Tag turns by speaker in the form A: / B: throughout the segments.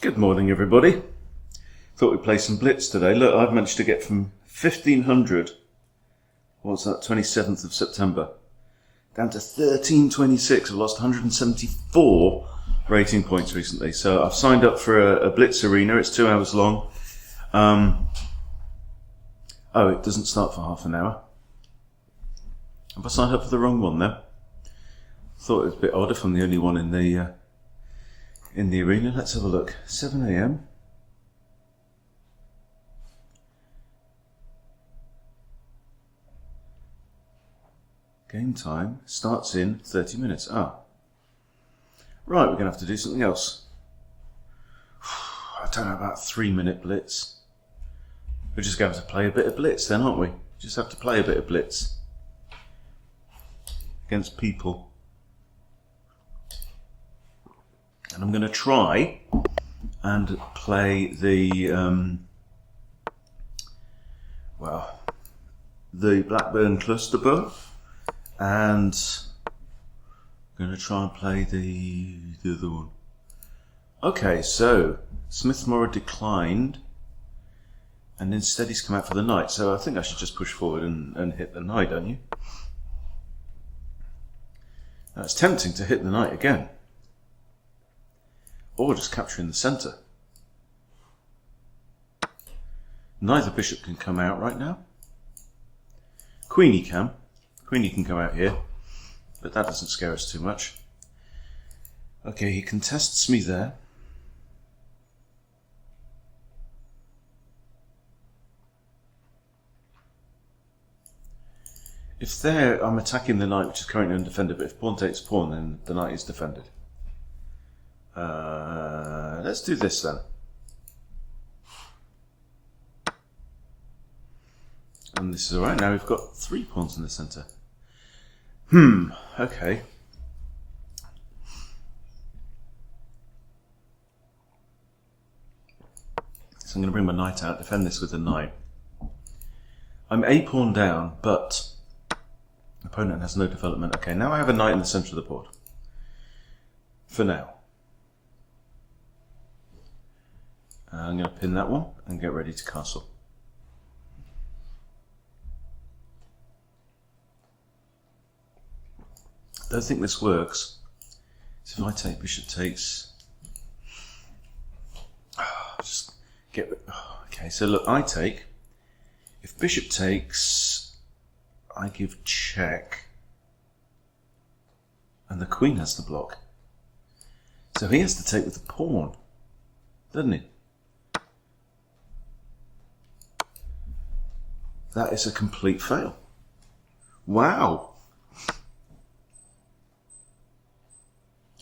A: Good morning, everybody. Thought we'd play some blitz today. Look, I've managed to get from 1500, what's that, 27th of September, down to 1326. I've lost 174 rating points recently. So I've signed up for a blitz arena. It's 2 hours long. Oh, it doesn't start for half an hour. Have I signed up for the wrong one then? Thought it was a bit odd if I'm the only one in the arena. Let's have a look. 7 a.m. Game time starts in 30 minutes. Ah. Right, we're going to have to do something else. I don't know about 3-minute blitz. We're just going to have to play a bit of blitz then, aren't we? Just have to play a bit of blitz. Against people. And I'm going to try and play the Blackburn cluster bow, and I'm going to try and play the other one. Okay, so Smithmore declined, and instead he's come out for the knight. So I think I should just push forward and hit the knight, don't you? Now it's tempting to hit the knight again. Or just capturing the centre. Neither bishop can come out right now. Queenie can. Queenie can come out here, but that doesn't scare us too much. Okay, he contests me there. If there, I'm attacking the knight, which is currently undefended, but if pawn takes pawn, then the knight is defended. Let's do this then. And this is alright. Now we've got 3 pawns in the centre. Okay. So I'm going to bring my knight out, defend this with the knight. I'm a pawn down, but the opponent has no development. Okay, now I have a knight in the centre of the board. For now. I'm going to pin that one and get ready to castle. I don't think this works. So if I take bishop takes, just get rid. Okay, so look, I take. If bishop takes, I give check, and the queen has the block. So he has to take with the pawn, doesn't he? That is a complete fail. Wow.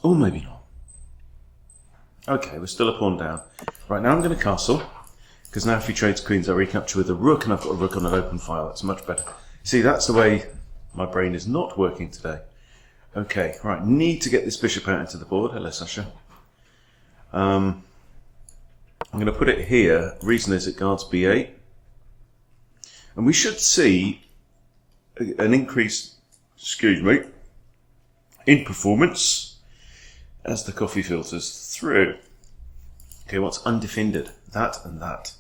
A: Or maybe not. Okay, we're still a pawn down. Right, now I'm going to castle, because now if he trades queens, I recapture with a rook, and I've got a rook on an open file. That's much better. See, that's the way my brain is not working today. Okay, right, need to get this bishop out into the board. Hello, Sasha. I'm going to put it here. Reason is it guards b8. And we should see an increase, in performance as the coffee filters through. Okay, what's undefended? That and that.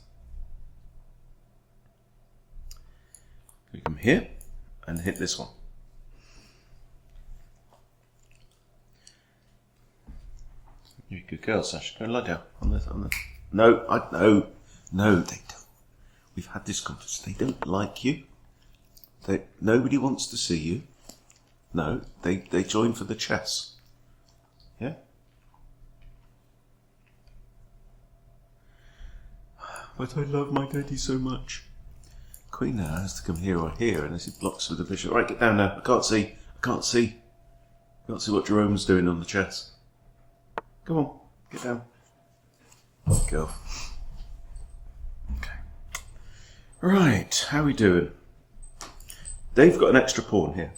A: We come here and hit this one. You're a good girl, Sasha. Go lie down on this. No, they don't. We've had this conversation. They don't like you. Nobody wants to see you. No, they join for the chess. Yeah? But I love my daddy so much. Queen now has to come here or here, and as he blocks with the bishop. Right, get down now. I can't see. I can't see what Jerome's doing on the chess. Come on, get down. Go. Right, how are we doing? They've got an extra pawn here.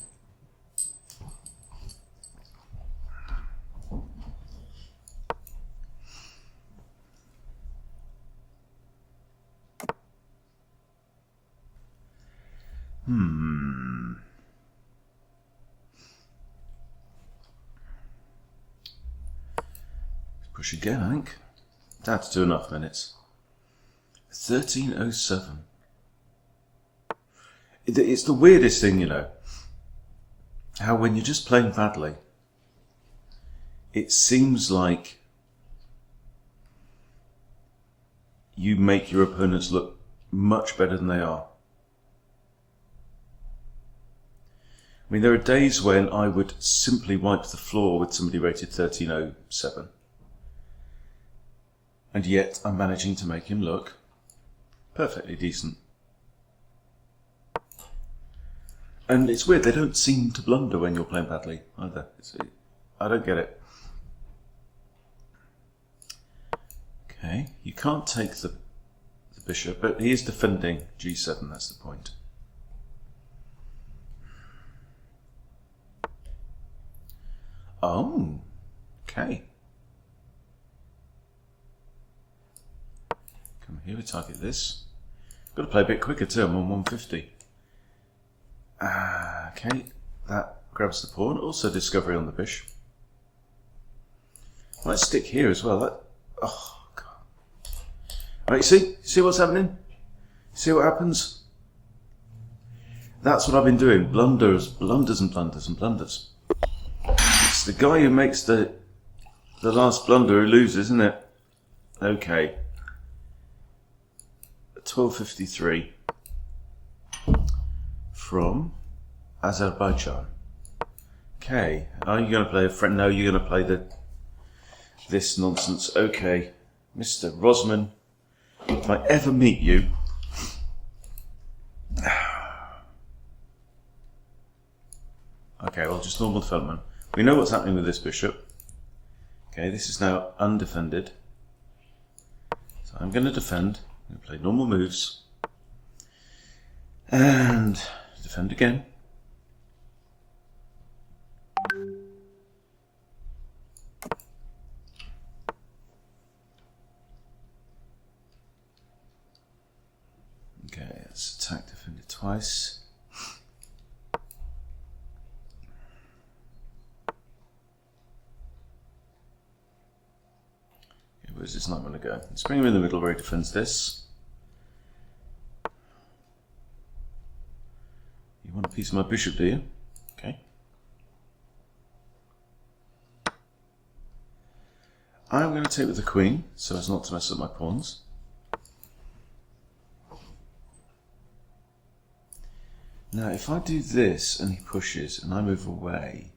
A: Let's push again, I think. Down to 2.5 minutes. 13:07. It's the weirdest thing, you know, how when you're just playing badly, it seems like you make your opponents look much better than they are. I mean, there are days when I would simply wipe the floor with somebody rated 13:07, and yet I'm managing to make him look perfectly decent. And it's weird, they don't seem to blunder when you're playing badly either. I don't get it. Okay, you can't take the bishop, but he is defending g7, that's the point. Oh, okay. Come here, we target this. Got to play a bit quicker too, I'm on 150. Okay, that grabs the pawn. Also discovery on the bishop. Might stick here as well. Oh, God. Right, see what's happening? See what happens? That's what I've been doing. Blunders and blunders and blunders. It's the guy who makes the last blunder who loses, isn't it? Okay. 12:53 from Azerbaijan. Okay, are you going to play a friend? No, you're going to play this nonsense. Okay, Mr. Rosman, if I ever meet you, okay, well, just normal development. We know what's happening with this bishop. Okay, this is now undefended. So I'm going to defend. I'm going to play normal moves. And defend again. Okay, let's attack, defend it twice. Where's this knight going to go? Let's bring him in the middle where he defends this. You want a piece of my bishop, do you? Okay. I'm going to take with the queen, so as not to mess up my pawns. Now, if I do this and he pushes and I move away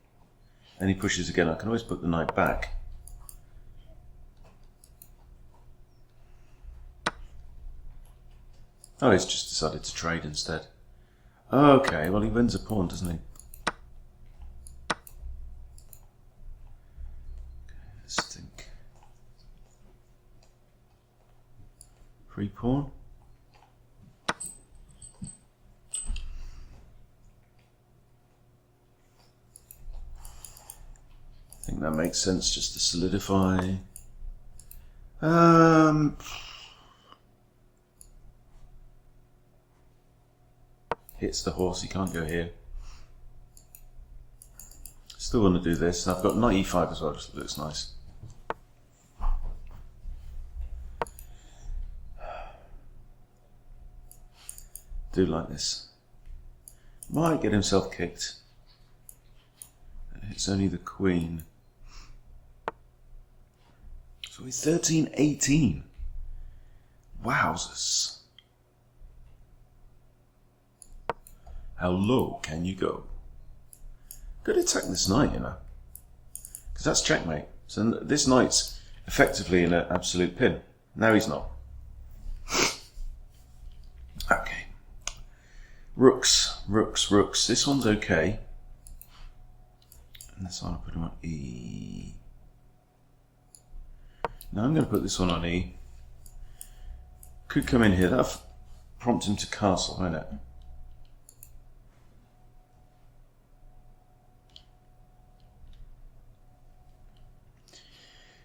A: and he pushes again, I can always put the knight back. Oh, he's just decided to trade instead. Okay, well he wins a pawn, doesn't he? Okay, let's think. Free pawn. I think that makes sense just to solidify. Hits the horse, he can't go here. Still want to do this. I've got knight e5 as well, just looks nice. Do like this. Might get himself kicked. It's only the queen. So he's 13-18. Wowzers. How low can you go? Good attack this knight, you know. Because that's checkmate. So this knight's effectively in an absolute pin. Now he's not. Okay. Rooks, rooks, rooks. This one's okay. And this one I'll put him on E. Now I'm going to put this one on E. Could come in here. That'll prompt him to castle, won't it?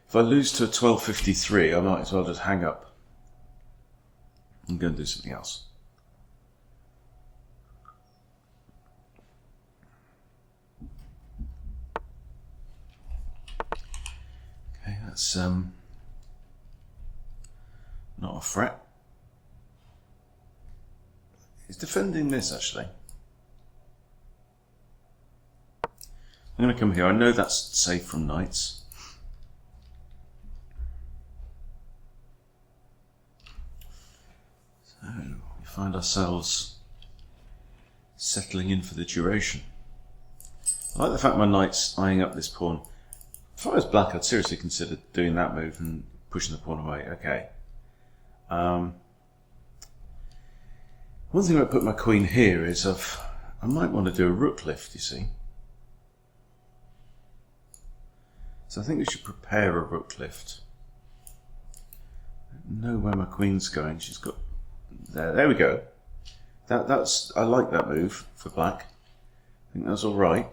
A: If I lose to a 12:53, I might as well just hang up and go and do something else. Okay, that's I'll fret. He's defending this actually. I'm going to come here. I know that's safe from knights. So we find ourselves settling in for the duration. I like the fact my knight's eyeing up this pawn. If I was black, I'd seriously consider doing that move and pushing the pawn away. Okay. One thing about putting my queen here is I might want to do a rook lift, you see. So I think we should prepare a rook lift. I don't know where my queen's going. She's got there we go. That's I like that move for black. I think that's all right.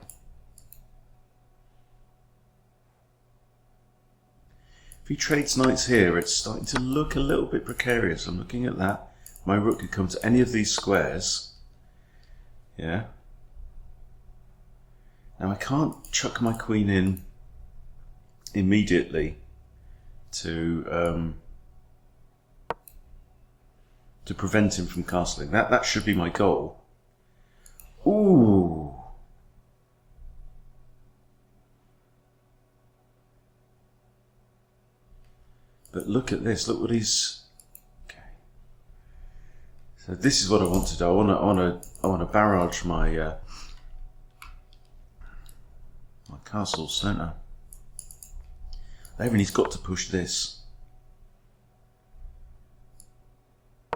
A: If he trades knights here, it's starting to look a little bit precarious. I'm looking at that. My rook could come to any of these squares. Yeah. Now I can't chuck my queen in immediately to prevent him from castling. That should be my goal. Ooh. But look at this. Look what he's. Okay. So this is what I want to do. I want to barrage my my castles, don't I? He's got to push this.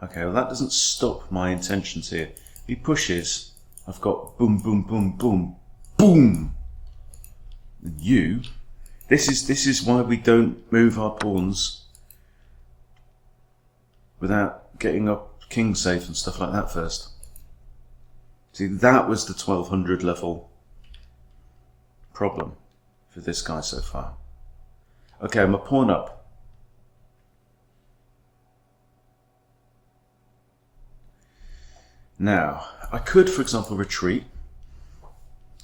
A: Okay, well that doesn't stop my intentions here. If he pushes, I've got boom, boom, boom, boom, boom. And you, this is why we don't move our pawns without getting up king safe and stuff like that first. See, that was the 1200 level problem for this guy so far. Okay, I'm a pawn up. Now, I could, for example, retreat.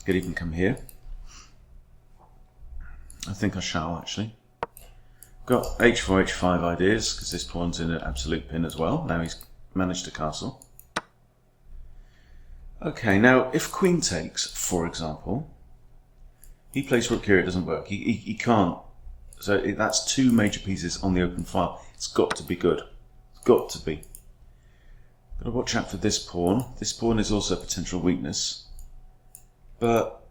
A: Could even come here. I think I shall, actually. Got h4, h5 ideas, because this pawn's in an absolute pin as well. Now he's managed to castle. Okay, now, if queen takes, for example, he plays rook here, it doesn't work. He can't. So that's two major pieces on the open file. It's got to be good. It's got to be. Got to watch out for this pawn. This pawn is also a potential weakness. But,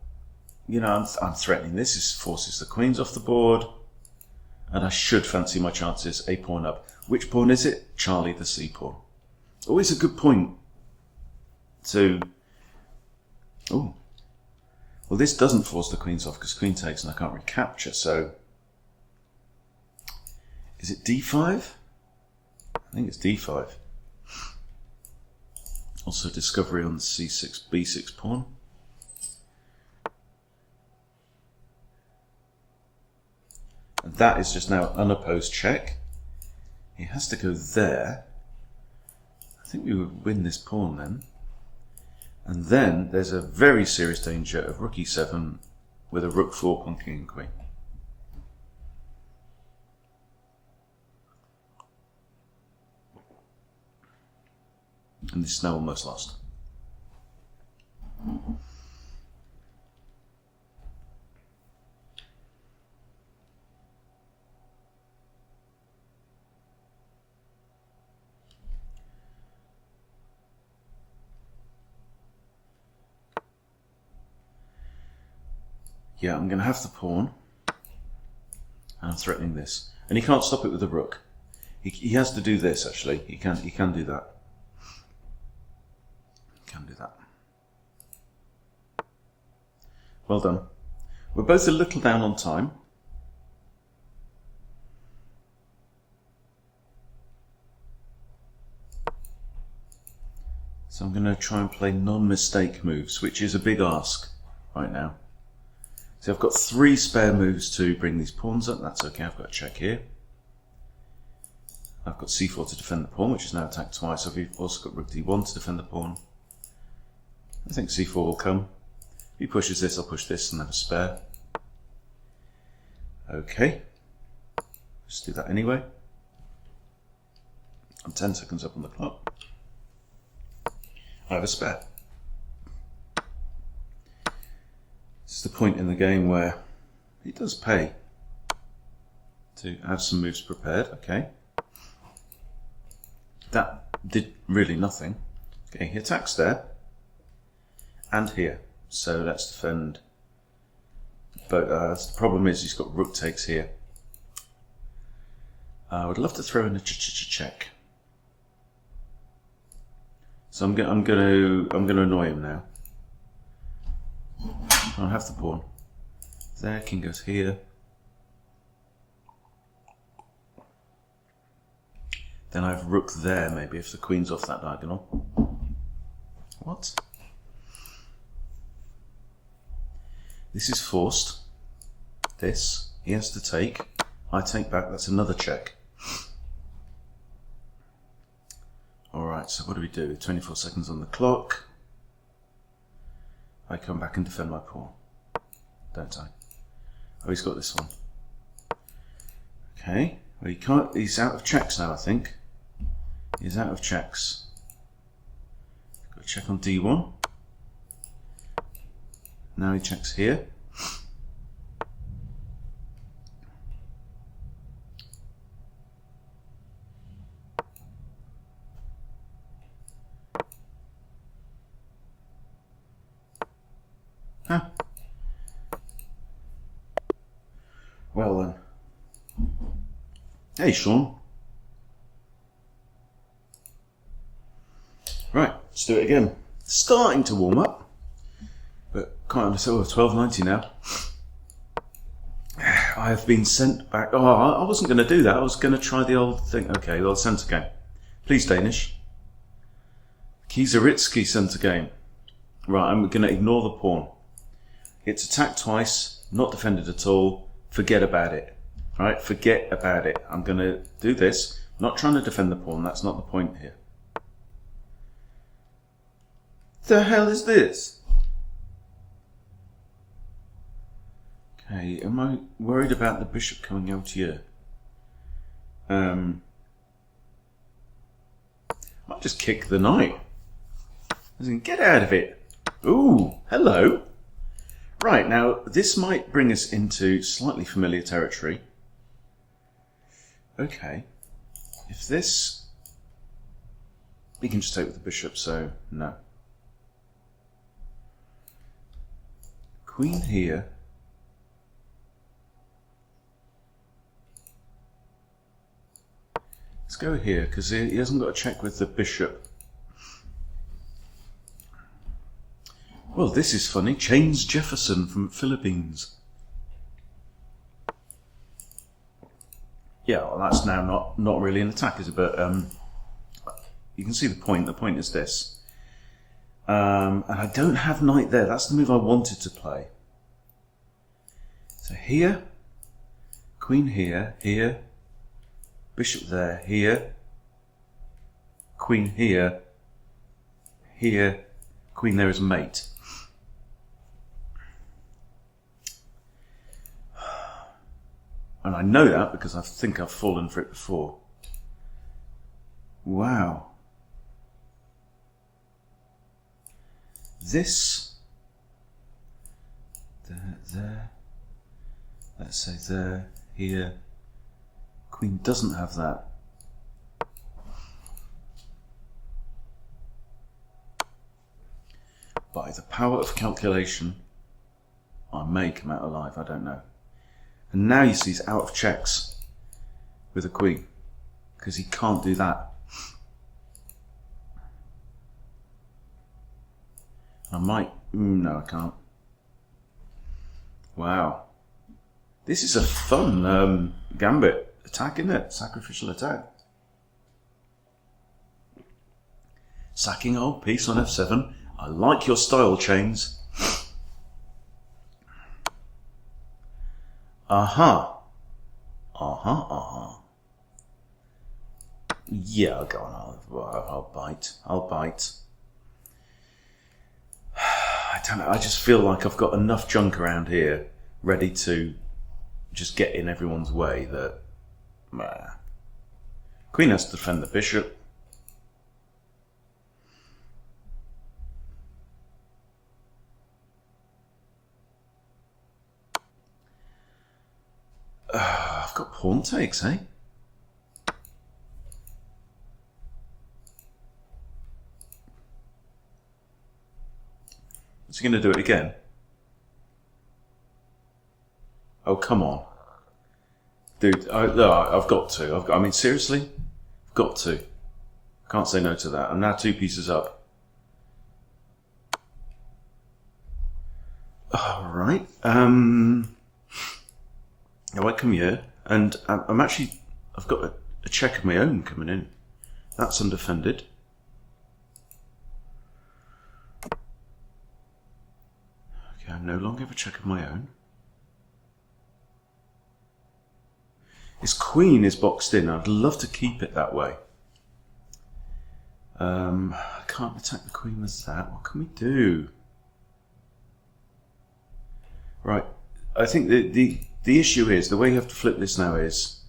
A: you know, I'm threatening this. This forces the queens off the board. And I should fancy my chances a pawn up. Which pawn is it? Charlie, the c pawn. Always a good point to... Oh. Well, this doesn't force the queens off because queen takes and I can't recapture, so... Is it d5? I think it's d5. Also discovery on the c6, b6 pawn. And that is just now unopposed check. He has to go there. I think we would win this pawn then. And then there's a very serious danger of rook e7 with a rook fork on king and queen. And this is now almost lost. Yeah, I'm going to have the pawn. And I'm threatening this. And he can't stop it with the rook. He has to do this, actually. He can do that. Can do that. Well done. We're both a little down on time. So I'm going to try and play non-mistake moves, which is a big ask right now. So I've got 3 spare moves to bring these pawns up. That's okay. I've got a check here. I've got c4 to defend the pawn, which is now attacked twice. I've also got rook d1 to defend the pawn. I think c4 will come. If he pushes this, I'll push this and have a spare. Okay. Just do that anyway. I'm 10 seconds up on the clock. I have a spare. This is the point in the game where it does pay to have some moves prepared. Okay. That did really nothing. Okay, he attacks there and here. So let's defend. But the problem is he's got rook takes here. I would love to throw in a check. So I'm going to annoy him now. I'll have the pawn. There, king goes here. Then I have rook there, maybe, if the queen's off that diagonal. What? This is forced. This, he has to take. I take back, that's another check. Alright, so what do we do? 24 seconds on the clock. I come back and defend my pawn, don't I? Oh, he's got this one. Okay, well, he can't, he's out of checks now, I think. He's out of checks. Got a check on d1. Now he checks here. Huh. Well then. Hey Sean. Right, let's do it again. Starting to warm up, but can't understand. 12:90 now. I have been sent back. Oh, I wasn't going to do that. I was going to try the old thing. Okay, well, centre game. Please, Danish. Kizaritsky centre game. Right, I'm going to ignore the pawn. It's attacked twice, not defended at all. Forget about it. Right, forget about it. I'm going to do this. I'm not trying to defend the pawn. That's not the point here. The hell is this? Okay, am I worried about the bishop coming out here? I might just kick the knight. As in, get out of it. Ooh, hello. Right, now this might bring us into slightly familiar territory. Okay, if this... We can just take with the bishop, so no. Queen here. Let's go here, because he hasn't got a check with the bishop. Well, this is funny. Chains Jefferson from Philippines. Yeah, well, that's now not really an attack, is it? But you can see the point. The point is this. And I don't have knight there. That's the move I wanted to play. So here, queen here, here, bishop there, here, queen here, here, queen there is mate. And I know that because I think I've fallen for it before. Wow. This, there, let's say there, here, queen doesn't have that. By the power of calculation, I may come out alive, I don't know. And now you see he's out of checks with a queen, because he can't do that. I might, no I can't. Wow. This is a fun gambit attack, isn't it? Sacrificial attack. Sacking old piece on f7. I like your style, Chains. Aha. Yeah, go on, I'll bite. I'll bite. I don't know, I just feel like I've got enough junk around here ready to just get in everyone's way that... Queen has to defend the bishop. I've got pawn takes, eh? Is he going to do it again? Oh, come on. Dude, I've got to. I mean, seriously? I've got to. I can't say no to that. I'm now 2 pieces up. Alright. Now I come here, and I've got a check of my own coming in. That's undefended. Okay, I no longer have a check of my own. His queen is boxed in. I'd love to keep it that way. I can't attack the queen with that. What can we do? Right. I think the issue is, the way you have to flip this now is,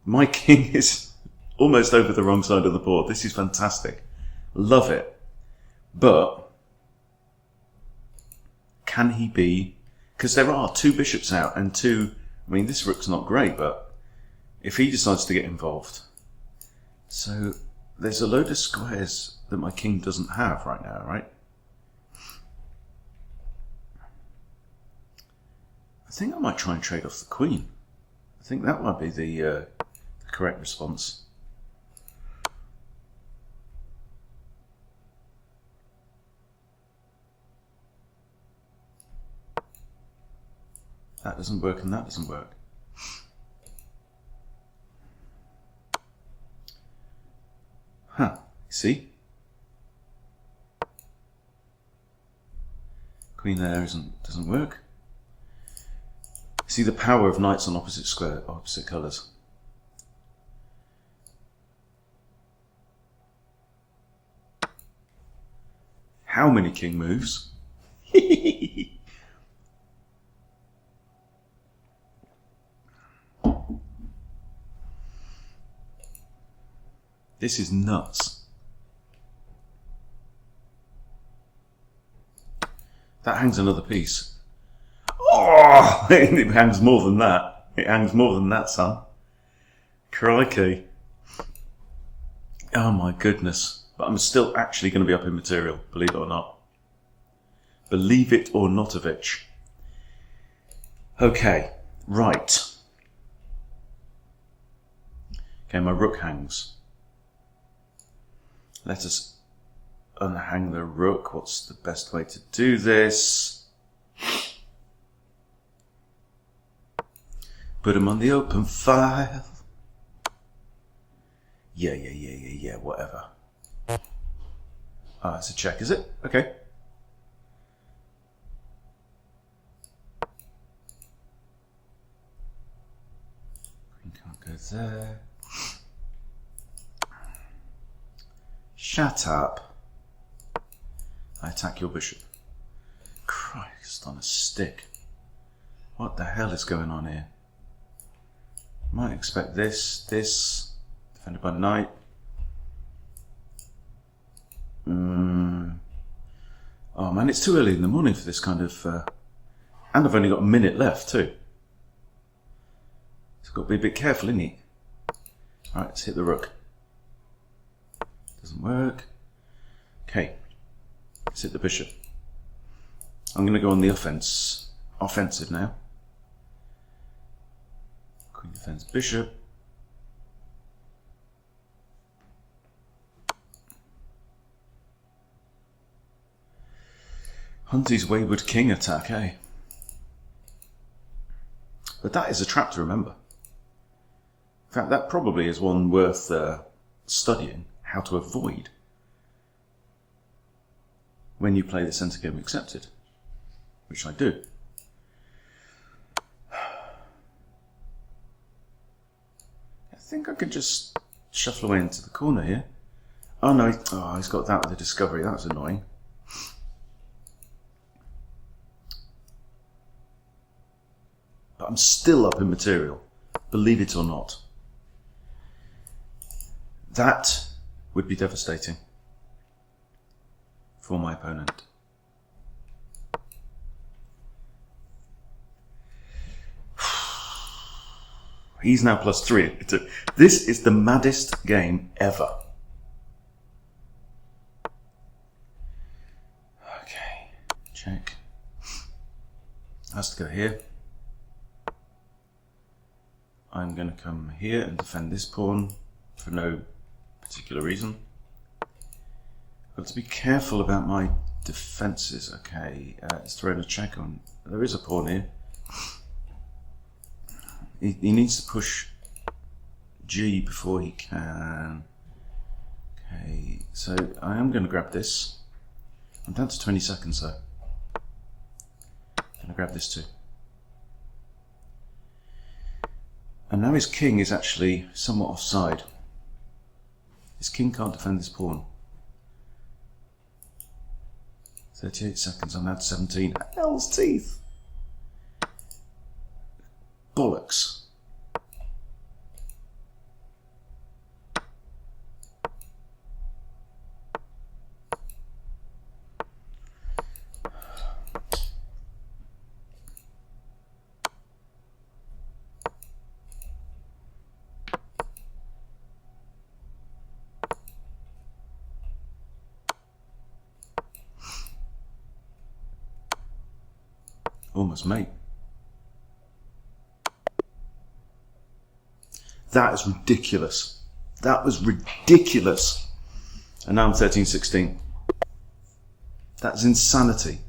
A: my king is almost over the wrong side of the board. This is fantastic. Love it. But can he be... Because there are 2 bishops out and 2... I mean, this rook's not great, but if he decides to get involved... So there's a load of squares that my king doesn't have right now, right? I think I might try and trade off the queen. I think that might be the correct response. That doesn't work and that doesn't work. Huh, see? Queen there doesn't work. See the power of knights on opposite colours. How many king moves? This is nuts. That hangs another piece. Oh, it hangs more than that. It hangs more than that, son. Crikey. Oh my goodness. But I'm still actually going to be up in material, believe it or not. Believe it or not-ovich. Okay, right. Okay, my rook hangs. Let us unhang the rook. What's the best way to do this? Put him on the open file. Yeah, whatever. Ah, it's a check, is it? Okay. Queen can't go there. Shut up. I attack your bishop. Christ on a stick. What the hell is going on here? Might expect this, defended by knight. Oh man, it's too early in the morning for this kind of... and I've only got a minute left too. So I've got to be a bit careful, isn't he? Alright, let's hit the rook. Doesn't work. Okay, let's hit the bishop. I'm going to go on the offensive now. Queen defends bishop. Hunty's wayward king attack, eh? But that is a trap to remember. In fact, that probably is one worth studying, how to avoid when you play the centre game accepted, which I do. I think I could just shuffle away into the corner here. Oh no, he's got that with the discovery, that was annoying. But I'm still up in material, believe it or not. That would be devastating for my opponent. He's now +3. This is the maddest game ever. Okay, check. Has to go here. I'm going to come here and defend this pawn for no particular reason. I've got to be careful about my defences. Okay, it's thrown a check on. There is a pawn here. He needs to push G before he can. Okay, so I am going to grab this. I'm down to 20 seconds though. I'm going to grab this too. And now his king is actually somewhat offside. His king can't defend this pawn. 38 seconds, I'm now to 17. Hell's teeth! Bollocks. Almost mate. That is ridiculous. That was ridiculous. And now I'm 13-16. That's insanity.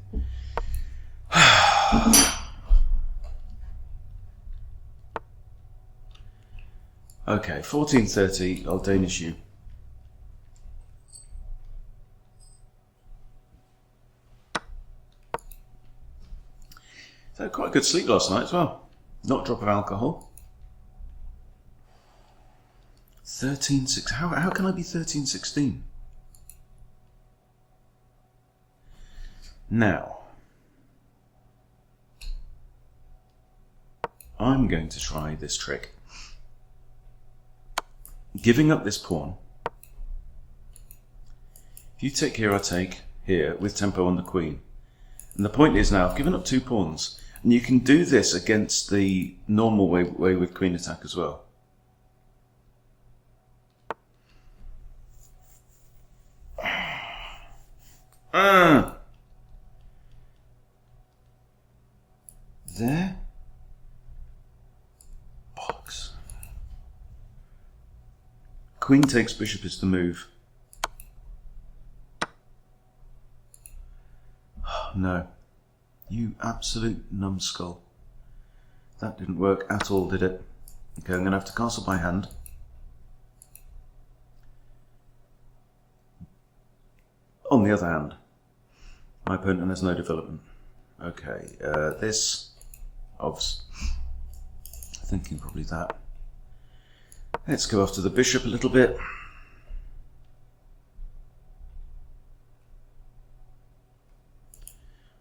A: Okay, 14-30, I'll Danish you. So quite a good sleep last night as well. Not a drop of alcohol. 13-6. How can I be 13-16? Now, I'm going to try this trick. Giving up this pawn. If you take here, I take here with tempo on the queen. And the point is now, I've given up 2 pawns. And you can do this against the normal way with queen attack as well. There. Bollocks. Queen takes bishop is the move. No. You absolute numbskull. That didn't work at all, did it? Okay, I'm going to have to castle by hand. On the other hand, my opponent has no development. Okay, this, obvs. Thinking probably that. Let's go after the bishop a little bit.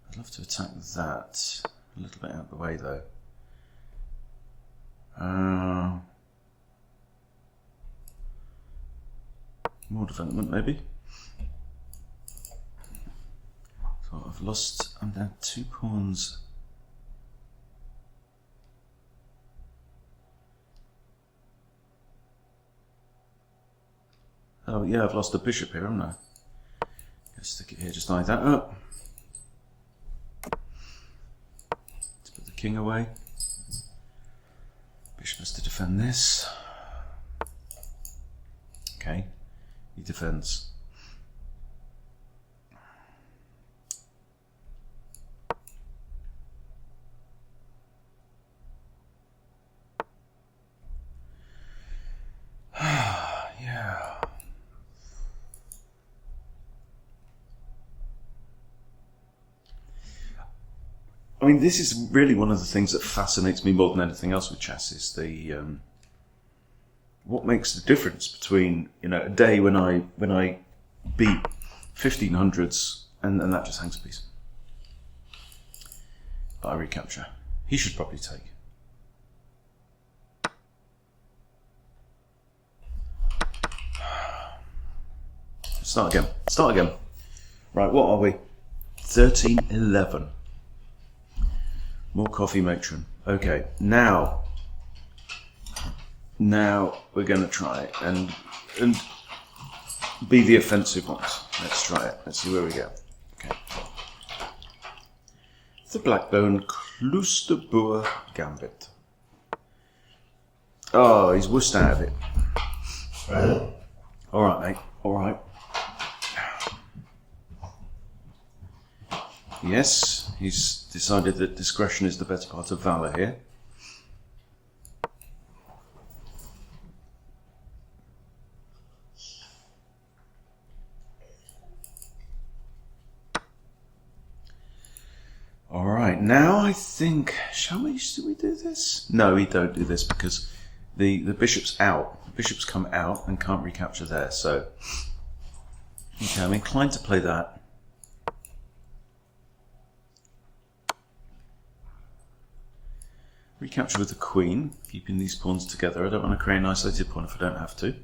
A: I'd love to attack that a little bit out of the way though. More development maybe. So I've lost, I'm down 2 pawns. Oh yeah, I've lost the bishop here, haven't I? Let's stick it here, just eye that up. Let's put the king away. Bishop has to defend this. Okay, he defends. Yeah. I mean, this is really one of the things that fascinates me more than anything else with chess is the what makes the difference between, you know, a day when I beat 1500s and that just hangs a piece. But I recapture. He should probably take. Start again. Start again. Right, what are we? 13-11. More coffee matron. Okay, now we're going to try it and be the offensive ones. Let's try it. Let's see where we go. Okay. The Blackbone Kloosterboer Gambit. Oh, he's wussed out of it. All right, mate. All right. Yes, he's decided that discretion is the better part of valour here. All right, now I think, should we do this? No, we don't do this because the bishop's out. The bishop's come out and can't recapture there, so okay, I'm inclined to play that. Recapture with the queen, keeping these pawns together. I don't want to create an isolated pawn if I don't have to.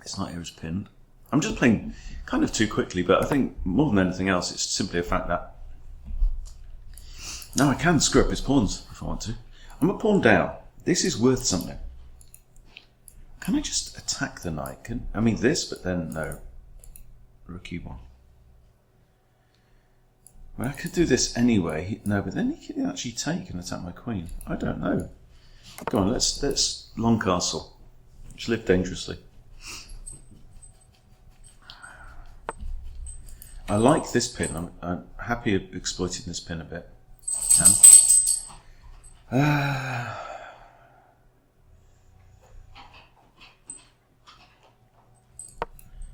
A: It's not here as pinned. I'm just playing kind of too quickly, but I think more than anything else, it's simply a fact that now I can screw up his pawns if I want to. I'm a pawn down. This is worth something. Can I just attack the knight? I mean this, but then no. Rook e1. Well, I could do this anyway. No, but then he could actually take and attack my queen. I don't know. Go on, let's long castle. Just live dangerously. I like this pin. I'm happy exploiting this pin a bit.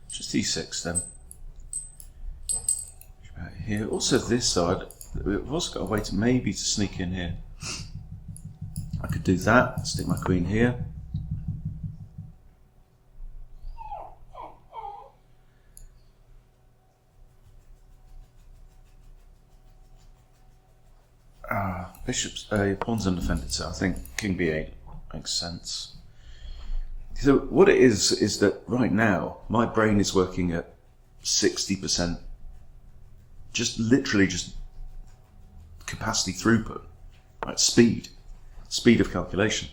A: Just e6 then. Here. Also this side, we've also got a way to maybe to sneak in here. I could do that, stick my queen here. Bishop's pawn's undefended, so I think king b8 makes sense. So what it is that right now my brain is working at 60%. Just literally just capacity throughput, right? Speed of calculation.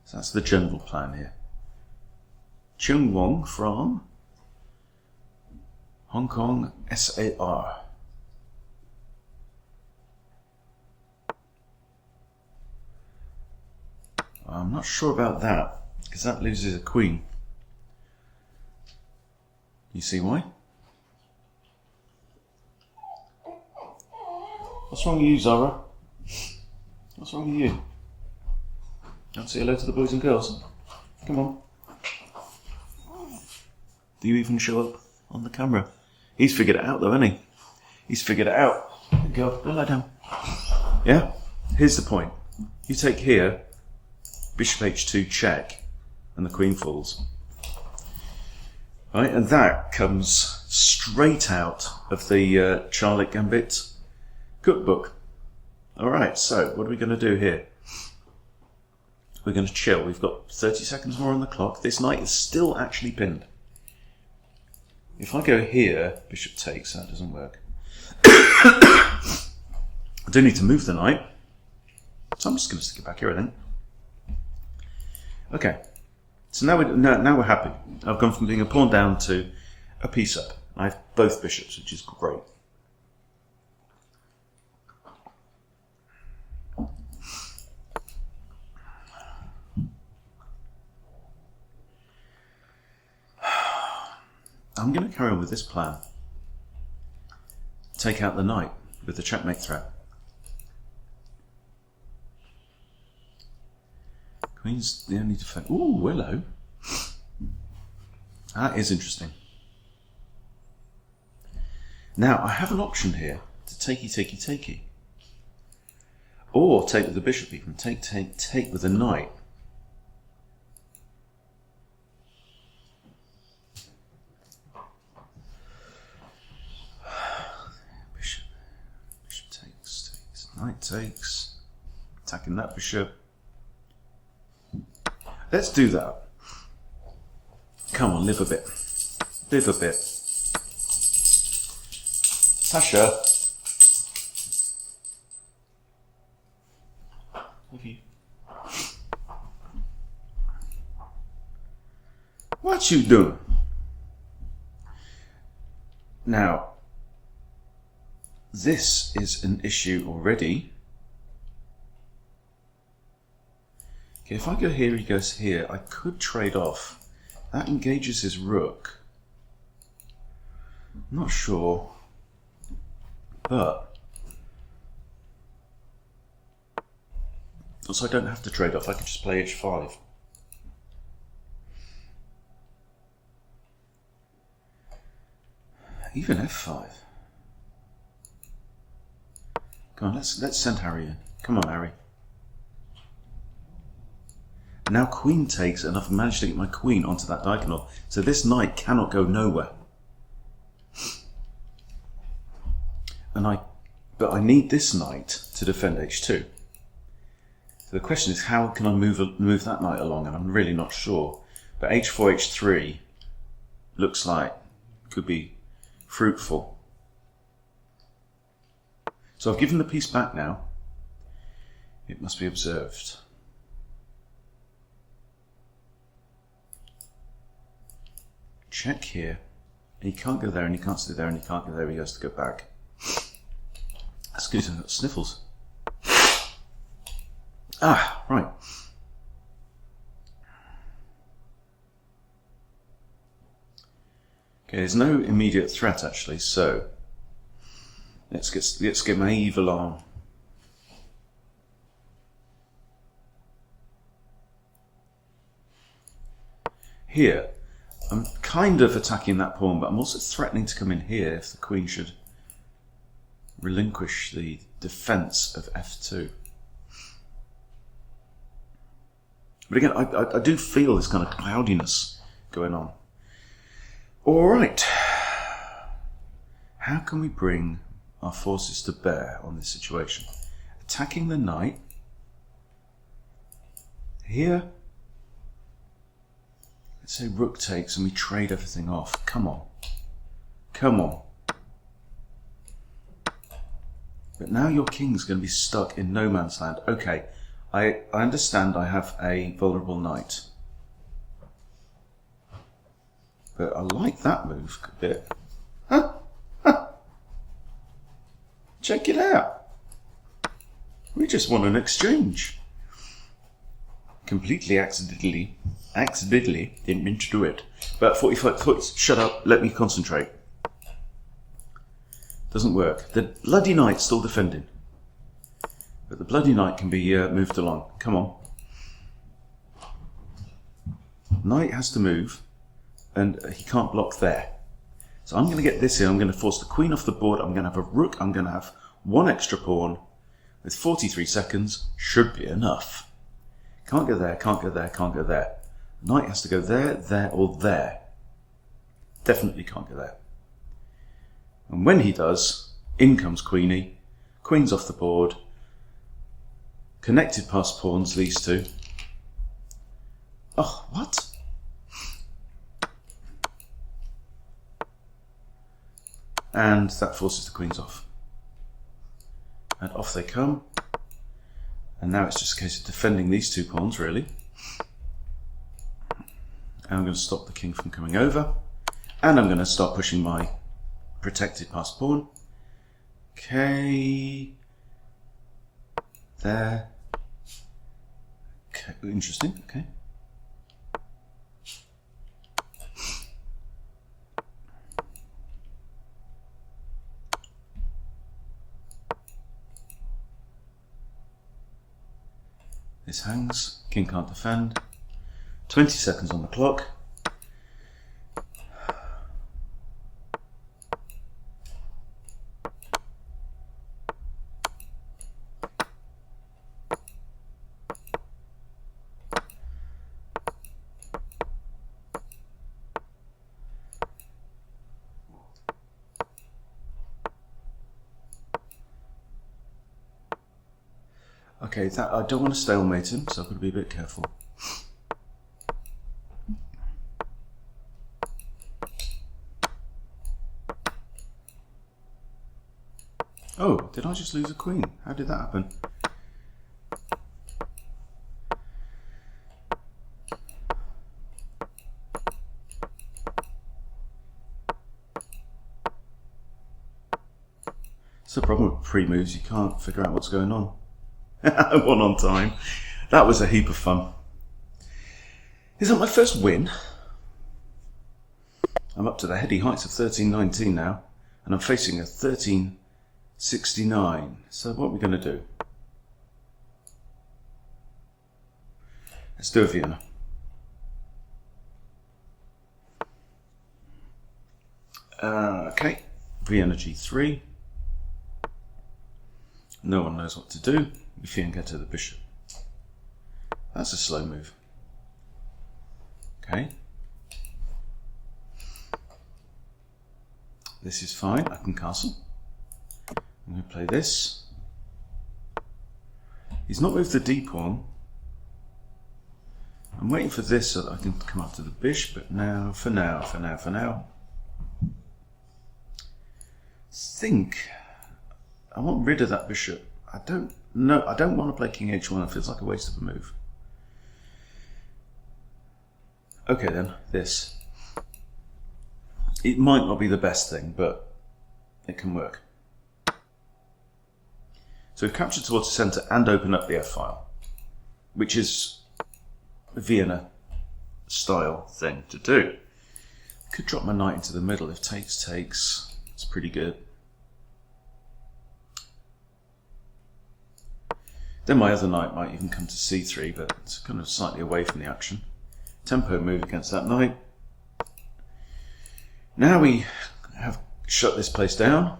A: So that's the general plan here. Chung Wong from Hong Kong SAR. I'm not sure about that, because that loses a queen. You see why? What's wrong with you, Zara? What's wrong with you? Don't say hello to the boys and girls. Come on. Do you even show up on the camera? He's figured it out though, hasn't he? He's figured it out. Good girl, go lie down. Yeah? Here's the point. You take here, bishop h2 check, and the queen falls. Right, and that comes straight out of the Charlotte Gambit cookbook. Alright, so what are we going to do here? We're going to chill. We've got 30 seconds more on the clock. This knight is still actually pinned. If I go here, bishop takes, that doesn't work. I do need to move the knight, so I'm just going to stick it back here, I think. Okay, so now we're happy. I've gone from being a pawn down to a piece up. I have both bishops, which is great. I'm going to carry on with this plan. Take out the knight with the checkmate threat. Queen's the only defense. Ooh, hello. That is interesting. Now, I have an option here to takey. Or take with the bishop even. Take with the knight. that bishop. Let's do that. Come on, live a bit. Live a bit. Sasha. Have you? What you doing? Now, this is an issue already. Okay, if I go here, he goes here. I could trade off. That engages his rook. I'm not sure, but also I don't have to trade off. I could just play h5. Even f5. Come on, let's send Harry in. Come on, Harry. Now queen takes, and I've managed to get my queen onto that diagonal, so this knight cannot go nowhere. But I need this knight to defend h2. So the question is, how can I move that knight along? And I'm really not sure. But h4, h3 looks like could be fruitful. So I've given the piece back now. It must be observed. Check here. And he can't go there, and he can't stay there, and he can't go there. He has to go back. Excuse me, I've got sniffles. Ah, right. Okay, there's no immediate threat actually, so let's get my evil on. Here, I'm kind of attacking that pawn, but I'm also threatening to come in here if the queen should relinquish the defense of f2. But again, I do feel this kind of cloudiness going on. All right. How can we bring our forces to bear on this situation? Attacking the knight. Here, let's say rook takes and we trade everything off. Come on. Come on. But now your king's going to be stuck in no man's land. Okay, I understand I have a vulnerable knight. But I like that move a bit. Huh? Huh? Check it out. We just won an exchange. Completely accidentally, didn't mean to do it. But 45 foot, shut up, let me concentrate. Doesn't work. The bloody knight's still defending. But the bloody knight can be moved along. Come on. Knight has to move, and he can't block there. So I'm going to get this in. I'm going to force the queen off the board. I'm going to have a rook. I'm going to have one extra pawn. With 43 seconds, should be enough. Can't go there, can't go there, can't go there. Knight has to go there, there, or there. Definitely can't go there. And when he does, in comes Queenie. Queen's off the board. Connected past pawns, these two. Oh, what? And that forces the queens off. And off they come. And now it's just a case of defending these two pawns, really. And I'm going to stop the king from coming over. And I'm going to start pushing my protected passed pawn. Okay. There. Okay, interesting, okay. This hangs, king can't defend. 20 seconds on the clock. Okay, that I don't want to stalemate him, so I've got to be a bit careful. Oh, did I just lose a queen? How did that happen? It's the problem with pre-moves, you can't figure out what's going on. One on time. That was a heap of fun. Is that my first win? I'm up to the heady heights of 1319 now, and I'm facing a 1369. So what are we going to do? Let's do a Vienna. Okay, Vienna G3. No one knows what to do. We finger to the bishop. That's a slow move. Okay. This is fine. I can castle. I'm going to play this. He's not moved the d pawn. I'm waiting for this so that I can come up to the bishop, but now, for now, think I want rid of that bishop. I don't want to play king h1. It feels like a waste of a move. Okay then, this. It might not be the best thing, but it can work. So we've captured towards the centre and opened up the f-file, which is a Vienna style thing to do. Could drop my knight into the middle if takes. It's pretty good. Then my other knight might even come to c3, but it's kind of slightly away from the action. Tempo move against that knight. Now we have shut this place down.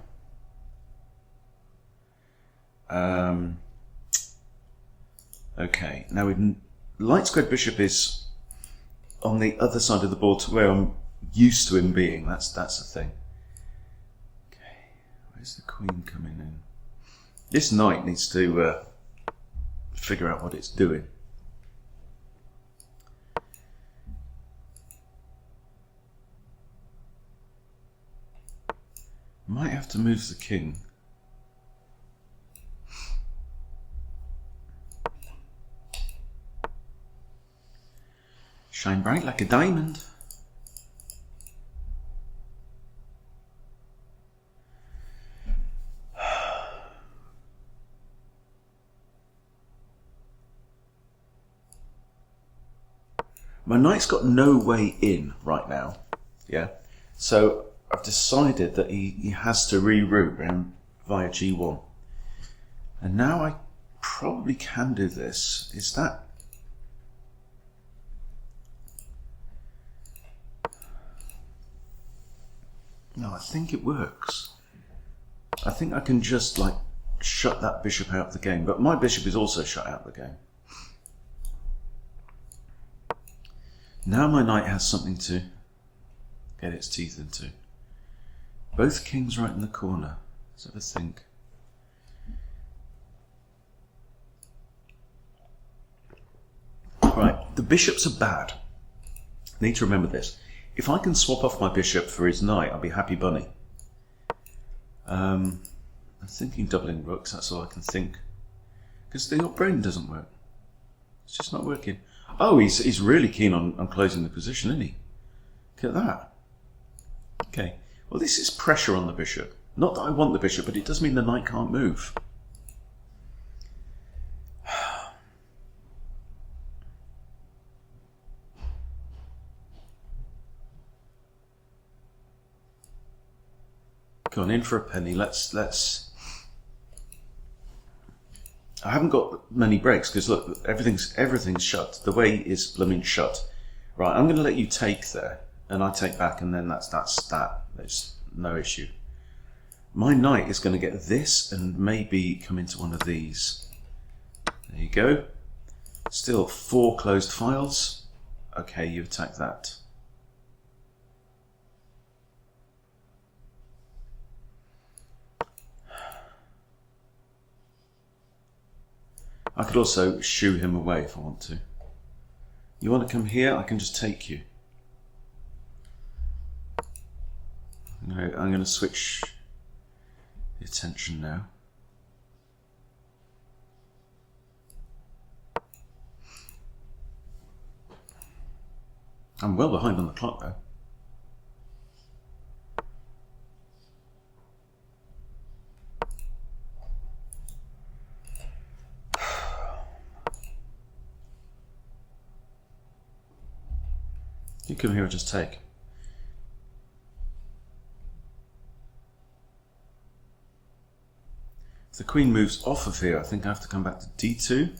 A: Okay, now light squared bishop is on the other side of the board to where I'm used to him being. That's the thing. Okay, where's the queen coming in? This knight needs to figure out what it's doing. Might have to move the king. Shine bright like a diamond. My knight's got no way in right now, yeah? So I've decided that he has to reroute round via g1. And now I probably can do this. Is that... No, I think it works. I think I can just like shut that bishop out of the game, but my bishop is also shut out of the game. Now my knight has something to get its teeth into. Both kings right in the corner. Let's have a think. Right, the bishops are bad. Need to remember this. If I can swap off my bishop for his knight, I'll be happy bunny. I'm thinking doubling rooks, that's all I can think. Because the brain doesn't work. It's just not working. Oh, he's really keen on closing the position, isn't he? Look at that. Okay, well this is pressure on the bishop. Not that I want the bishop, but it does mean the knight can't move. Gone in for a penny. Let's. I haven't got many breaks because look, everything's shut. The way is blooming shut. Right, I'm going to let you take there, and I take back, and then that's that. There's no issue. My knight is going to get this and maybe come into one of these. There you go. Still 4 closed files. Okay, you attack that. I could also shoo him away if I want to. You want to come here? I can just take you. I'm going to switch the attention now. I'm well behind on the clock though. You come here and just take. If the queen moves off of here, I think I have to come back to d2.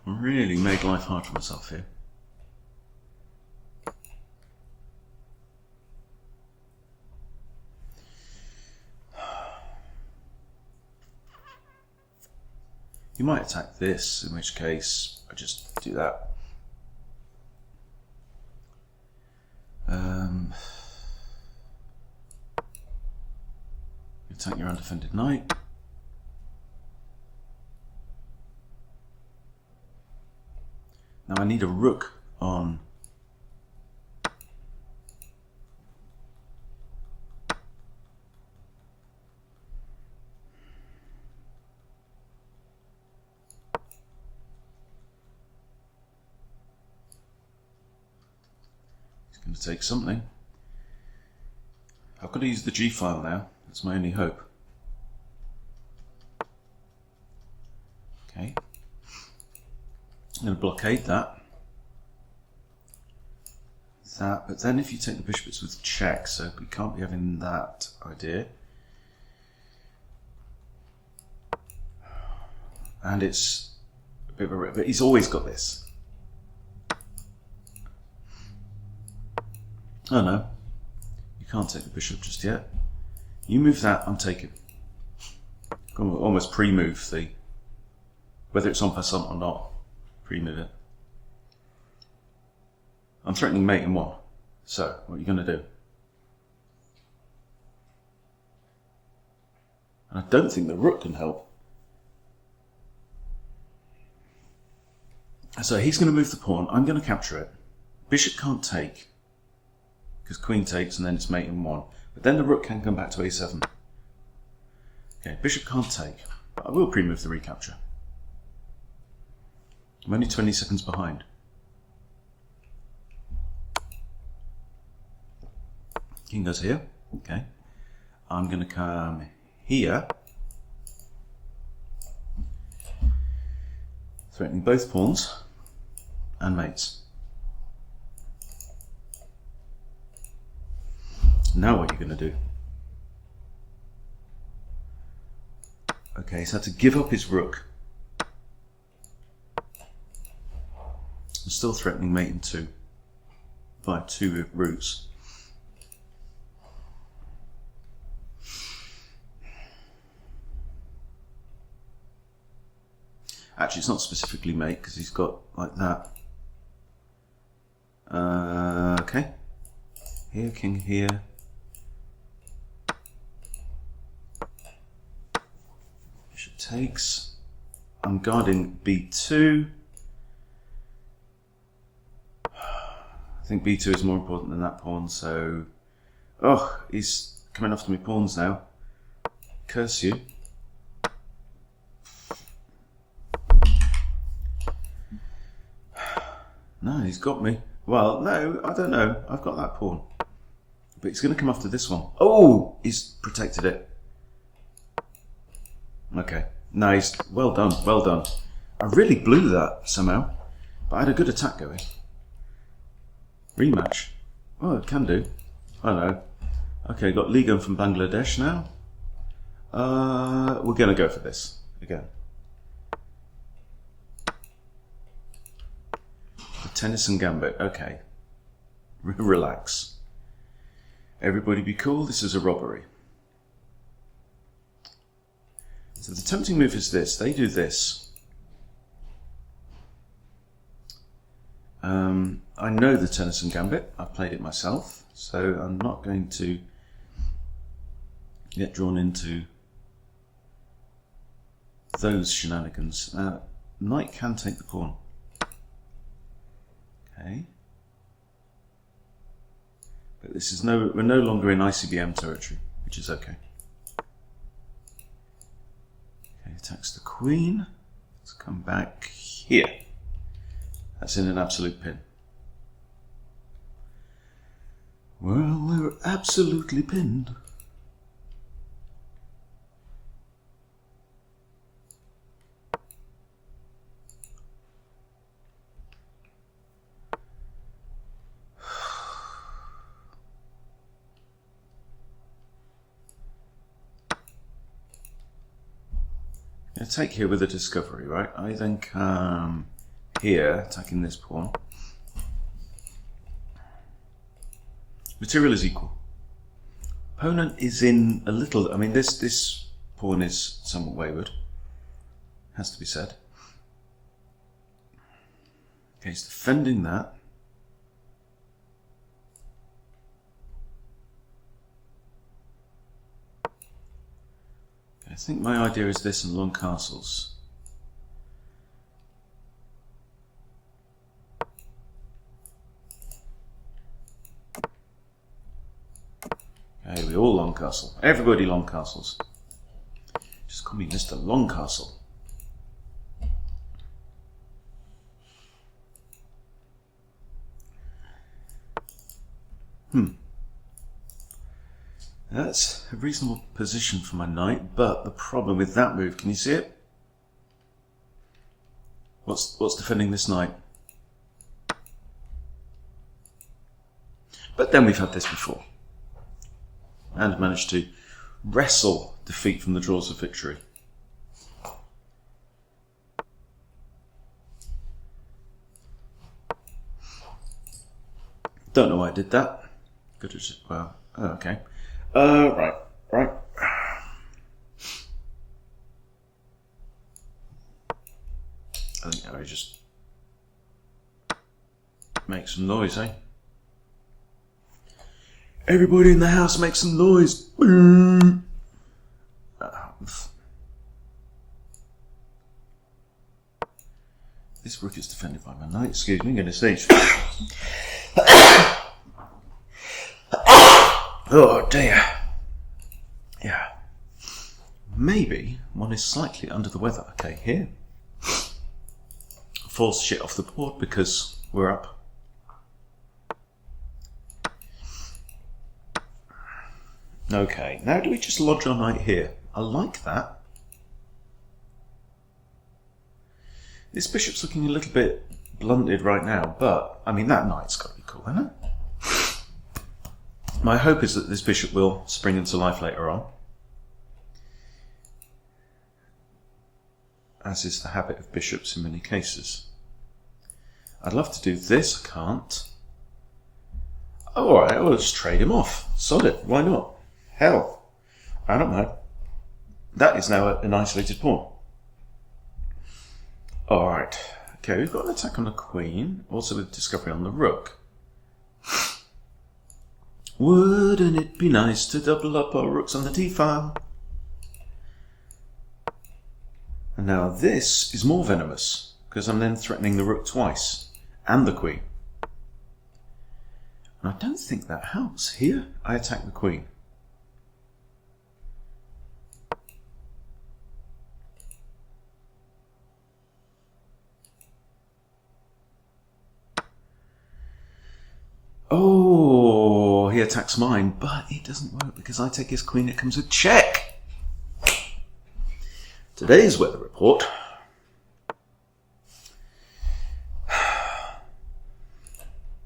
A: I really made life hard for myself here. You might attack this, in which case I just do that. Attack your undefended knight. Now I need a rook on he's going to take something. I've got to use the G file now. That's my only hope. Okay. I'm going to blockade that. But then if you take the bishop, it's with check, so we can't be having that idea. And it's a bit of a rip, but he's always got this. Oh no, you can't take the bishop just yet. You move that, I'm taking. Almost pre-move the, whether it's en passant or not, pre-move it. I'm threatening mate in one, so what are you going to do? And I don't think the rook can help. So he's going to move the pawn, I'm going to capture it. Bishop can't take, because queen takes and then it's mate in one. But then the rook can come back to a7. Okay, bishop can't take, but I will pre-move the recapture. I'm only 20 seconds behind. King goes here, okay. I'm going to come here, threatening both pawns and mates. Now what are you going to do? Okay, he's had to give up his rook. I'm still threatening mate in two via two routes. Actually, it's not specifically mate because he's got like that. Okay. Here, king here. Bishop takes. I'm guarding b2. I think b2 is more important than that pawn, so... Oh, he's coming after me pawns now. Curse you. No, he's got me. Well, no, I don't know. I've got that pawn. But he's going to come after this one. Oh, he's protected it. Okay, nice. Well done, well done. I really blew that somehow. But I had a good attack going. Rematch. Oh, it can do. I know. Okay, got Ligon from Bangladesh now. We're going to go for this again. The Tennyson Gambit. Okay. Relax. Everybody be cool. This is a robbery. So the tempting move is this. They do this. I know the Tennyson Gambit. I've played it myself. so I'm not going to get drawn into those shenanigans. Knight can take the pawn. Okay. But this is we're no longer in ICBM territory, which is okay. Okay, attacks the queen. Let's come back here. That's in an absolute pin. Well, we're absolutely pinned. I'm going to take here with a discovery, right? I then come here, attacking this pawn. Material is equal. Opponent is in a little... I mean, this pawn is somewhat wayward. Has to be said. Okay, he's defending that. I think my idea is this and long castles. Okay, we all long castle. Everybody long castles. Just call me Mr. Long Castle. That's a reasonable position for my knight, but the problem with that move, can you see it? What's defending this knight? But then we've had this before. And managed to wrestle defeat from the jaws of victory. Don't know why I did that. Could have just, well, oh, okay. Right. I think I just make some noise, eh? Everybody in the house make some noise. This rook is defended by my knight. Excuse me, I'm going to stage. Oh dear. Yeah. Maybe one is slightly under the weather. Okay, here. Falls shit off the board because we're up. Okay, now do we just lodge our knight here? I like that. This bishop's looking a little bit blunted right now, but, I mean, that knight's got to be cool, hasn't it? My hope is that this bishop will spring into life later on, as is the habit of bishops in many cases. I'd love to do this, I can't. Oh, alright, I'll just trade him off. Sod it, why not? Hell, I don't know. That is now an isolated pawn. Alright, okay, we've got an attack on the queen, also with discovery on the rook. Wouldn't it be nice to double up our rooks on the d-file? And now this is more venomous, because I'm then threatening the rook twice, and the queen. And I don't think that helps. Here, I attack the queen. Oh, he attacks mine, but it doesn't work because I take his queen, it comes with check. Today's weather report.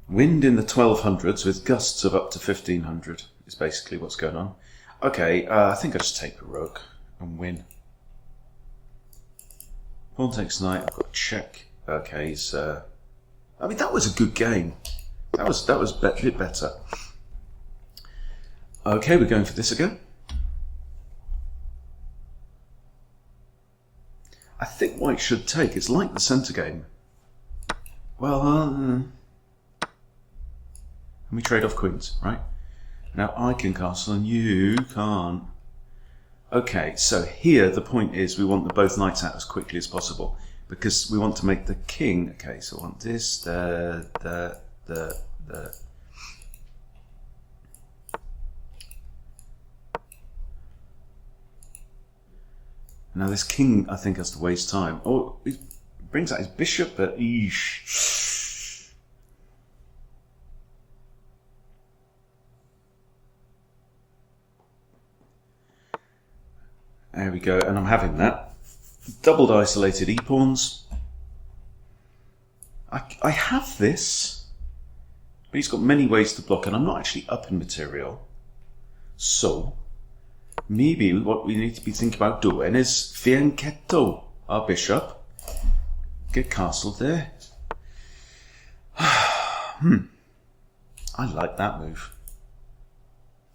A: Wind in the 1200s with gusts of up to 1500 is basically what's going on. Okay, I think I just take a rook and win. Pawn takes knight, I've got check. Okay, so I mean that was a good game. That was a bit better. Okay, we're going for this again. I think white should take. It's like the centre game. Well, And we trade off queens, right? Now I can castle and you can't. Okay, so here the point is we want both knights out as quickly as possible because we want to make the king. Okay, so I want this, Now this king, I think, has to waste time. Oh, he brings out his bishop, but eesh. There we go, and I'm having that. Doubled isolated e-pawns. I have this, but he's got many ways to block, and I'm not actually up in material. So, maybe what we need to be thinking about doing is fianchetto our bishop. Get castled there. I like that move.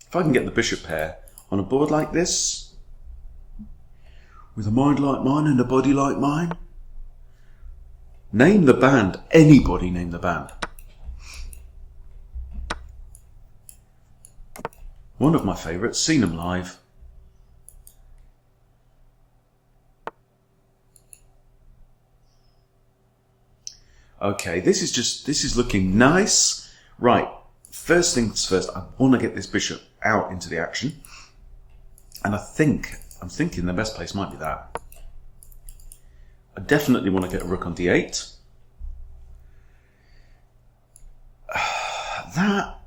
A: If I can get the bishop pair on a board like this, with a mind like mine and a body like mine, name the band. Anybody name the band. One of my favourites, seen them live. Okay, this is looking nice. Right, first things first, I want to get this bishop out into the action. And I'm thinking the best place might be that. I definitely want to get a rook on d8. That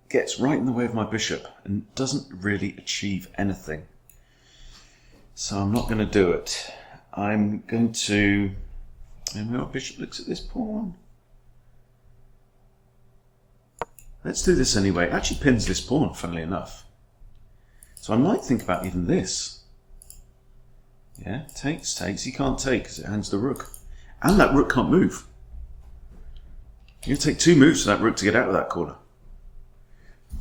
A: gets right in the way of my bishop and doesn't really achieve anything. So I'm not going to do it. I'm going to... And my bishop looks at this pawn. Let's do this anyway. It actually pins this pawn, funnily enough. So I might think about even this. Yeah, takes. He can't take because it hangs the rook. And that rook can't move. You're going to take 2 moves for that rook to get out of that corner.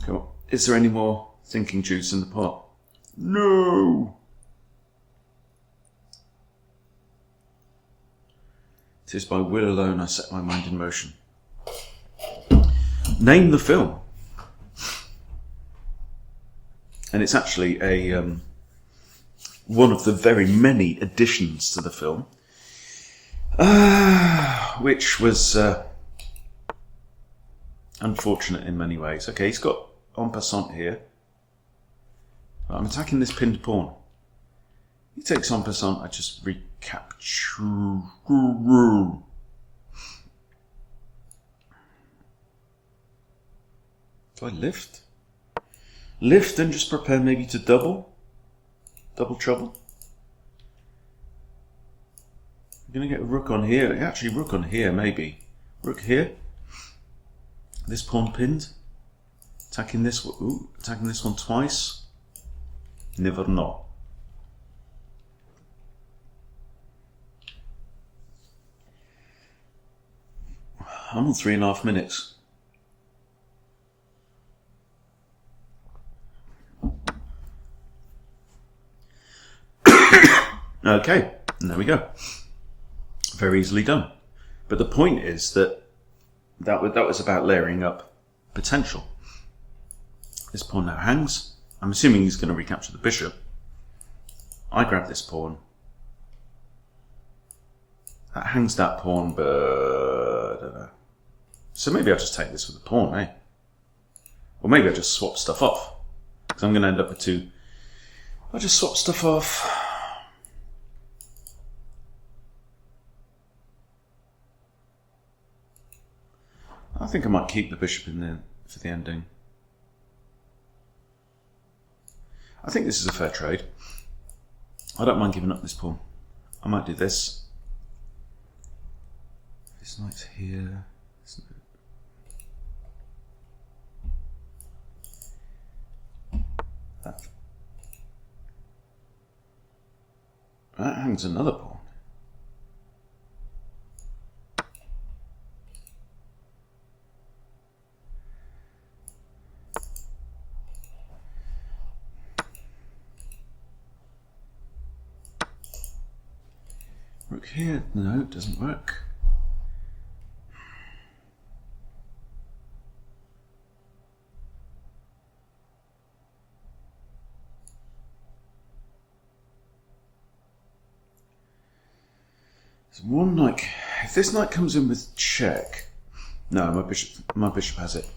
A: Cool. Is there any more thinking juice in the pot? No! It is by will alone I set my mind in motion. Name the film. And it's actually a one of the very many additions to the film, which was unfortunate in many ways. Okay, he's got en passant here. I'm attacking this pinned pawn. He takes en passant, I just recapture. Do I lift? Lift and just prepare maybe to double? Double trouble? I'm going to get a rook on here. Actually, rook on here, maybe. Rook here. This pawn pinned. Attacking this one. Ooh, attacking this one twice. Never know. I'm on 3.5 minutes. Okay, and there we go. Very easily done. But the point is that was about layering up potential. This pawn now hangs. I'm assuming he's going to recapture the bishop. I grab this pawn. That hangs that pawn, but I don't know. So maybe I'll just take this with the pawn, eh? Or maybe I'll just swap stuff off. Because I'm going to end up with 2. I'll just swap stuff off. I think I might keep the bishop in there for the ending. I think this is a fair trade. I don't mind giving up this pawn. I might do this. This knight's here. That hangs another pawn. Rook here, no, it doesn't work. So one knight. If this knight comes in with check, no, my bishop has it.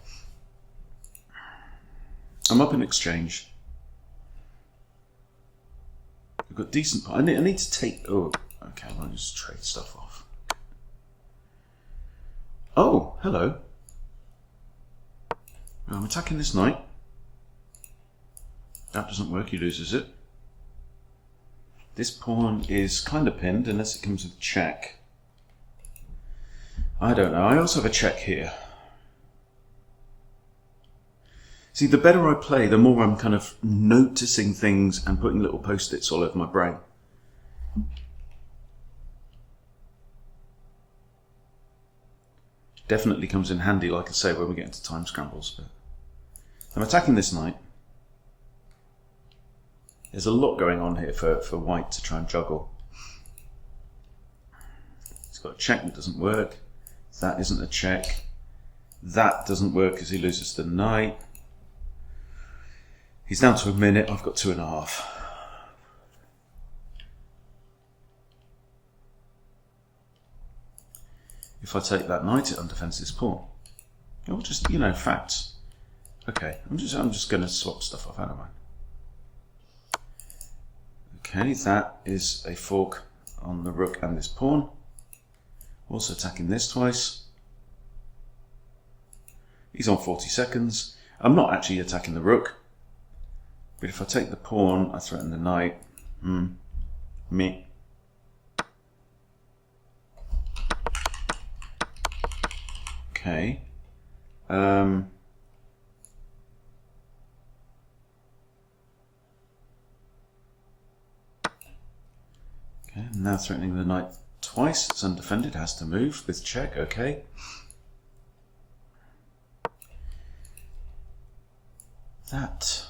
A: I'm up in exchange. I've got decent. I need to take. Oh, okay. I'll just trade stuff off. Oh, hello. I'm attacking this knight. That doesn't work. He loses it. This pawn is kind of pinned unless it comes with check. I don't know. I also have a check here. See, the better I play, the more I'm kind of noticing things and putting little post-its all over my brain. Definitely comes in handy, like I say, when we get into time scrambles. But I'm attacking this knight. There's a lot going on here for white to try and juggle. He's got a check that doesn't work. That isn't a check. That doesn't work because he loses the knight. He's down to a minute. I've got 2.5. If I take that knight, it undefends this pawn. Or just, you know, facts. Okay, I'm just going to swap stuff off. I don't mind. Okay, that is a fork on the rook and this pawn. Also attacking this twice. He's on 40 seconds. I'm not actually attacking the rook. But if I take the pawn, I threaten the knight. Me. Okay. Okay, now threatening the knight twice. It's undefended, has to move with check. Okay. That.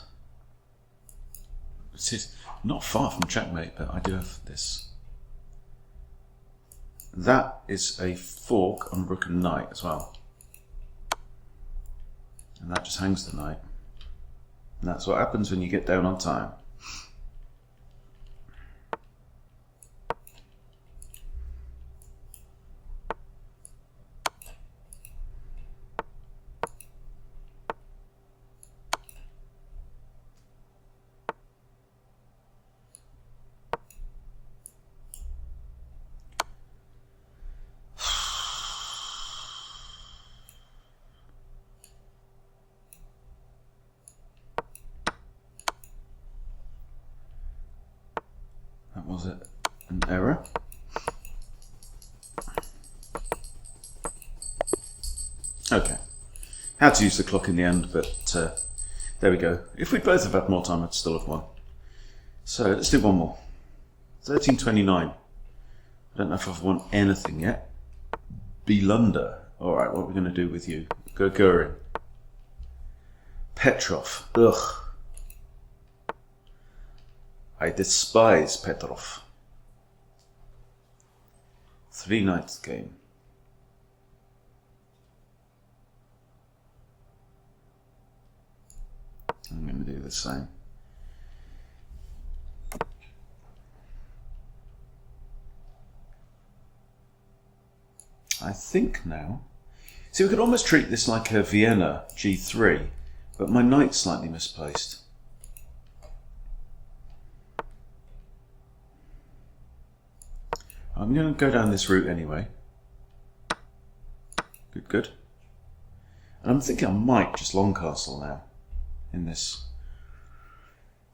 A: It is not far from checkmate, but I do have this. That is a fork on rook and knight as well. And that just hangs the knight. And that's what happens when you get down on time. Was it an error? Okay. Had to use the clock in the end, but there we go. If we'd both have had more time, I'd still have won. So let's do one more. 1329. I don't know if I've won anything yet. Blunder. Alright, what are we going to do with you? Gagarin. Petrov. Ugh. I despise Petrov. 3 knights game. I'm going to do the same. I think now. See, we could almost treat this like a Vienna G3, but my knight's slightly misplaced. I'm going to go down this route anyway. Good, good. And I'm thinking I might just long castle now in this.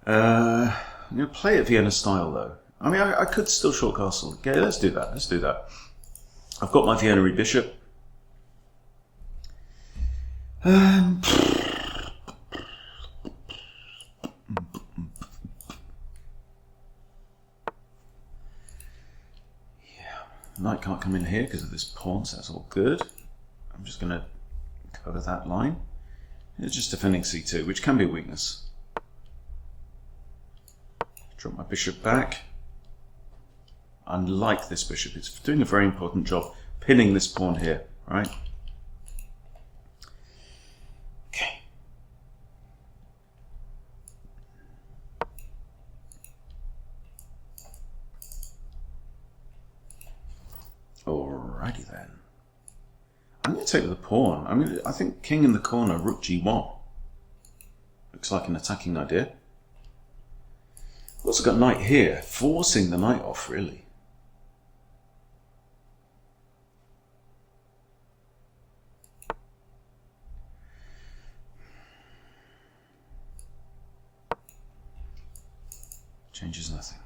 A: I'm going to play it Vienna style though. I mean, I could still short castle. Okay, let's do that. Let's do that. I've got my Vienna bishop. Knight can't come in here because of this pawn, so that's all good. I'm just going to cover that line. It's just defending c2, which can be a weakness. Drop my bishop back. I like this bishop. It's doing a very important job pinning this pawn here, right? Okay. Alrighty then. I'm going to take with the pawn. I think king in the corner, rook g1. Looks like an attacking idea. I've also got knight here, forcing the knight off, really. Changes nothing.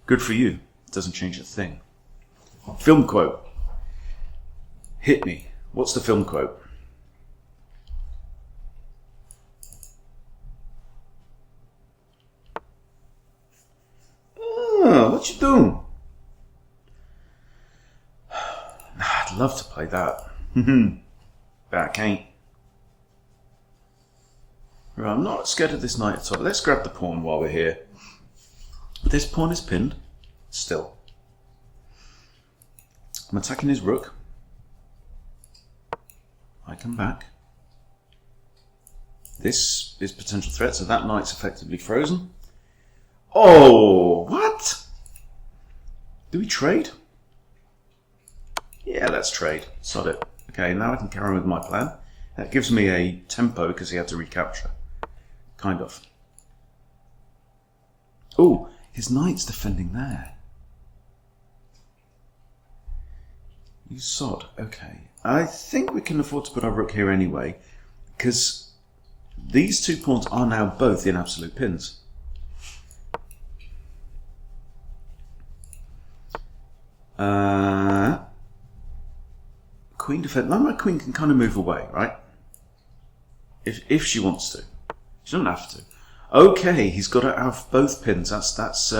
A: Good for you. Doesn't change a thing. Film quote. Hit me. What's the film quote? Oh, what you doing? I'd love to play that. But I can't. Right, I'm not scared of this knight at all. Let's grab the pawn while we're here. This pawn is pinned. Still. I'm attacking his rook. I come back. This is potential threat, so that knight's effectively frozen. Oh, what? Do we trade? Yeah, let's trade. Sod it. Okay, now I can carry on with my plan. That gives me a tempo because he had to recapture. Kind of. Oh, his knight's defending there. You sod. Okay. I think we can afford to put our rook here anyway, because these two pawns are now both in absolute pins. Queen defend. Now my queen can kind of move away, right? If she wants to. She doesn't have to. Okay, he's got to have both pins. That's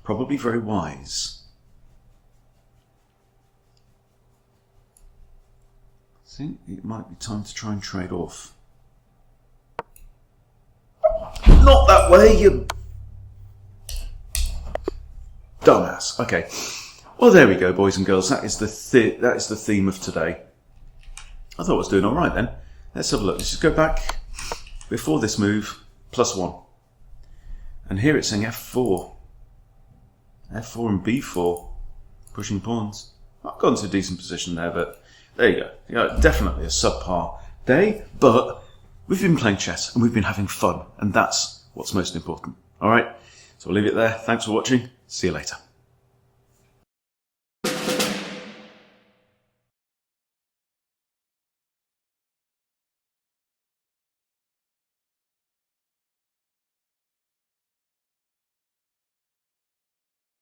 A: probably very wise. I think it might be time to try and trade off. Not that way, you dumbass. Okay. Well, there we go, boys and girls. That is the theme of today. I thought I was doing all right then. Let's have a look. Let's just go back before this move. +1. And here it's saying F4. F4 and B4. Pushing pawns. I've gone to a decent position there, but there you go. Definitely a subpar day, but we've been playing chess and we've been having fun, and that's what's most important. All right, so I'll leave it there. Thanks for watching. See you later.